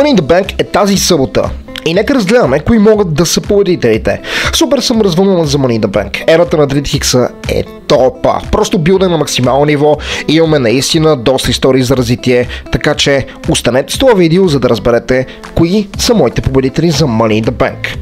Money in the Bank е тази събота. И нека разгледаме кои могат да са победителите. Супер съм развълнуван за Money in the Bank. Ерата на Дрит Хикса е топа. Просто билда на максимално ниво и имаме наистина доста истории за развитие, така че останете с това видео, за да разберете кои са моите победители за Money in the Bank.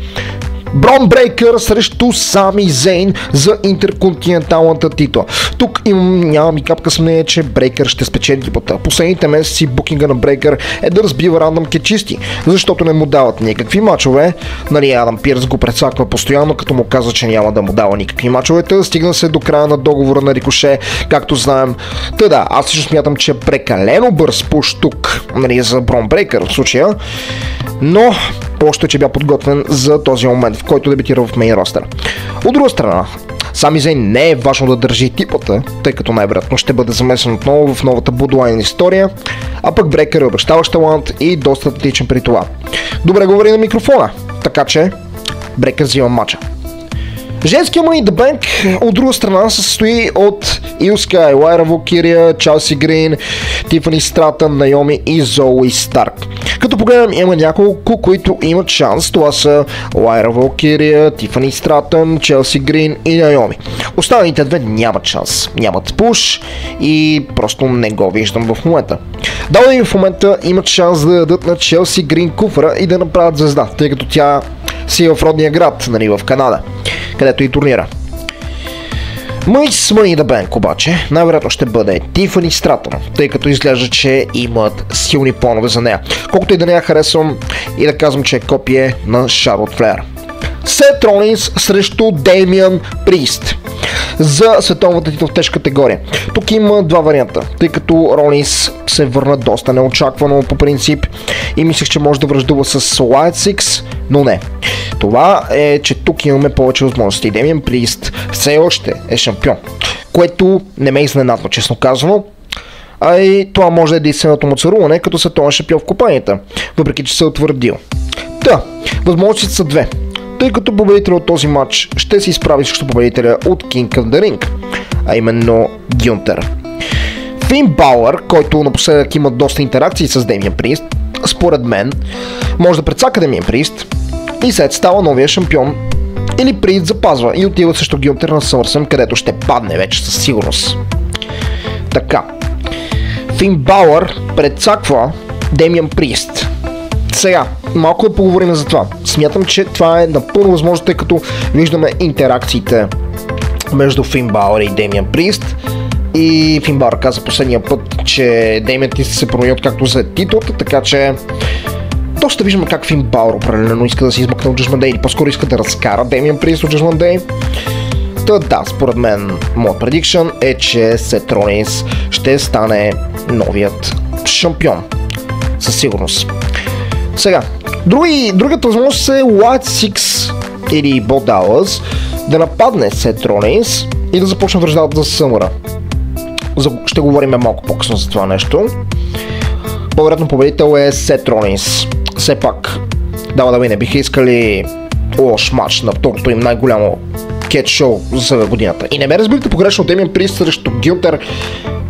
Брон Брейкър срещу Сами Зейн за интерконтиненталната титла. Тук нямам и капка съмнение, че Брейкър ще спечели титлата. Последните месеци букинга на Брейкър е да разбива рандъм кетчисти, защото не му дават никакви мачове. Нали, Адам Пирс го прецаква постоянно, като му казва, че няма да му дава никакви мачове. Стигна се до края на договора на Рикоше, както знаем. Да, аз също смятам, че е прекалено бърз пуш тук, нали, за Брон Брейкър в случая. Но още че бя подготвен за този момент, в който дебютира в мейн ростер. От друга страна, Сами Зейн не е важно да държи титлата, тъй като най-вероятно ще бъде замесен отново в новата Bloodline история, а пък Брейкър е обещаващ талант и доста атлетичен при това. Добре говори на микрофона, така че Брейкър взима матча. Женския Money in the Bank от друга страна се състои от Io Sky, Лайра Валкирия, Челси Грин, Тифани Стратън, Найоми и Зоуи Старк. Като погледнем, има няколко, които имат шанс. Това са Лайра Валкирия, Тифани Стратън, Челси Грин и Найоми. Останалите две нямат шанс. Нямат пуш и просто не го виждам в момента. Дали в момента имат шанс да дадат на Челси Грин куфара и да направят звезда, тъй като тя си е в родния град, нали, в Канада, където и турнира. Мъж Money in the Bank обаче най-вероятно ще бъде Тифани Стратън, тъй като изглежда, че имат силни планове за нея. Колкото и да не я харесвам и да казвам, че е копие на Шарлот Флеер. Сет Ролинс срещу Деймиан Прист за световната титла в тежка категория. Тук има два варианта, тъй като Ролинс се върна доста неочаквано по принцип и мислех, че може да връждува с Wyatt Six, но не. Това е, че тук имаме повече възможности. Деймиан Прист все още е шампион, което не ме изненадва, честно казано. А и това може да е единственото му царуване като световен шампион в компанията, въпреки че се е утвърдил. Възможностите са две, тъй като победителя от този матч ще се изправи срещу победителя от King of the Ring, а именно Гюнтер. Фин Балър, който напоследък има доста интеракции с Деймиан Прист, според мен може да прецака Деймиан Прист и след става новия шампион, или Прист запазва и отива срещу Гюнтер на SummerSlam, където ще падне вече със сигурност. Така, Фин Балър прецаква Деймиан Прист. Сега, малко да поговорим за това. Смятам, че това е напълно възможно, тъй като виждаме интеракциите между Фин Балър и Деймиан Прист. И Фин Балър каза последния път, че Деймиан Прист се промени откакто за титлата, така че доста виждаме как Фин Балър определено иска да се измъкне от Judgment Day, или по-скоро иска да разкара Деймиан Прист от Judgment Day. Да, според мен, моят предикшън е, че Сет Ролинс ще стане новият шампион. Със сигурност. Сега, другата възможност е Wyatt Six или Bo Dallas да нападне Сет Ролинс и да започне връждата за Съмъра. Ще говорим малко по-късно за това нещо. По-вероятно победител е Сет Ролинс. Все пак, WWE не биха искали лош матч на второто им най-голямо кетч шоу за годината. И не ме разбирате погрешно, Деймиан Прист срещу Гюнтер.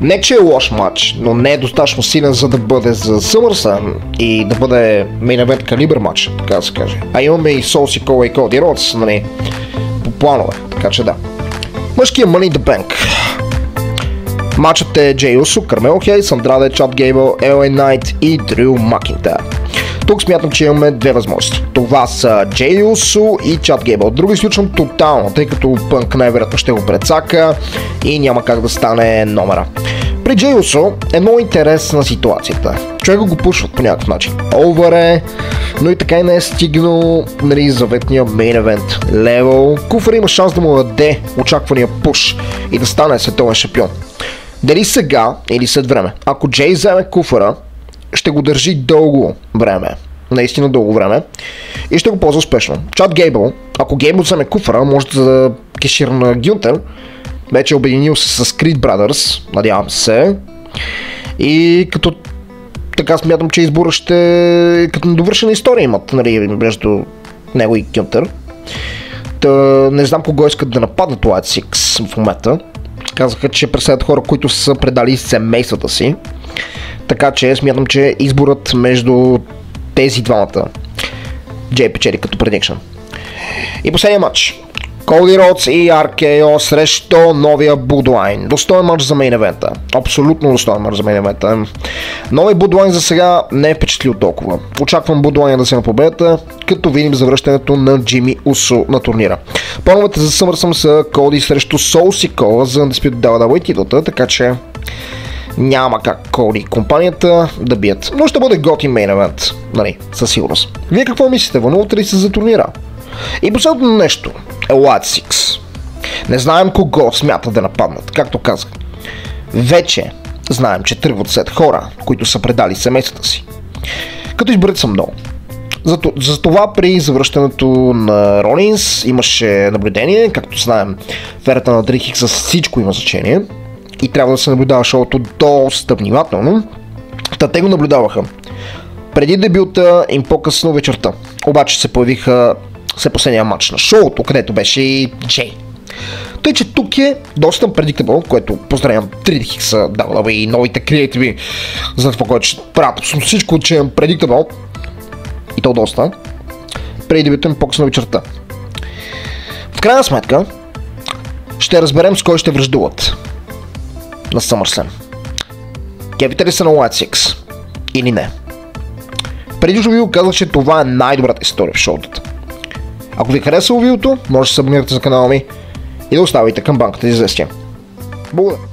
Не че е лош матч, но не е достатъчно силен, за да бъде за SummerSlam и да бъде main event калибър матч, така да се каже. А имаме и Сол Сикола и Коди Родс, нали, по планове, така че да. Мъжкия Money in the Bank. Матчът е Джей Усо, Кармело Хейс, Андраде, Чад Гейбъл, LA Knight и Дрю Макинтайр. Тук смятам, че имаме две възможности. Това са Джей Усо и Чад Гейбъл. Друго изключвам тотално, тъй като Пънк най-вероятно ще го прецака и няма как да стане номера. При Джей Усо е много интересна ситуацията. Човека го пушват по някакъв начин. Овър е, но и така и не е стигнал, нали, заветния main event левел. Куфър има шанс да му даде очаквания пуш и да стане световен шампион. Дали сега или след време. Ако Джей вземе куфъра, ще го държи дълго време. Наистина дълго време. И ще го ползва успешно. Чад Гейбъл, ако Гейбъл вземе куфъра, може да кешира на Гюнтер. Вече е обединил се с Creed Brothers, надявам се. И като така смятам, че избора ще като недовършена история имат, нали, между него и Гюнтер. Не знам кого искат да нападнат Wyatt Six в момента. Казаха, че преследват хора, които са предали семействата си. Така че смятам, че изборът между тези двамата Джей печели като предикшън. И последния матч. Коди Родс и RKO срещу новия Bloodline. Достоен матч за мейн евента. Абсолютно достоен матч за мейн евента. Новия Bloodline за сега не е впечатлил толкова. Очаквам Bloodline да се на победата, като видим завръщането на Джимми Усо на турнира. Плановете за SummerSlam са Коди срещу Сол Сикола за Undisputed WWE титлата, така че няма как Коди и компанията да бият. Но ще бъде готин мейн евент, нали, със сигурност. Вие какво мислите? Вълнувате ли се за турнира? И последното нещо е Wyatt Six. Не знаем кого смятат да нападнат, както казах. Вече знаем, че тръгват след хора, които са предали семействата си. Като изборът са много. Затова при завръщането на Ролинс имаше наблюдение, както знаем, в ерата на Дрейк Хикс всичко има значение и трябва да се наблюдава шоуто доста внимателно. Те го наблюдаваха преди дебюта им по-късно вечерта. Обаче се появиха след последния матч на шоуто, където беше и Джей. Тъй, че тук е доста predictable, което поздравям 3D Хикса, WWE и новите креативи за това, което ще правят всичко, че е predictable. И то доста. Преди дебюта им по-късно вечерта. В крайна сметка ще разберем с кой ще връждуват на SummerSlam. Кефите ли са на Wyatt Six или не? Предишно видео казах, че това е най-добрата история в шоутата. Ако ви харесало видеото, може да се абонирате за канала ми и да оставите камбанката за известия. Благодаря!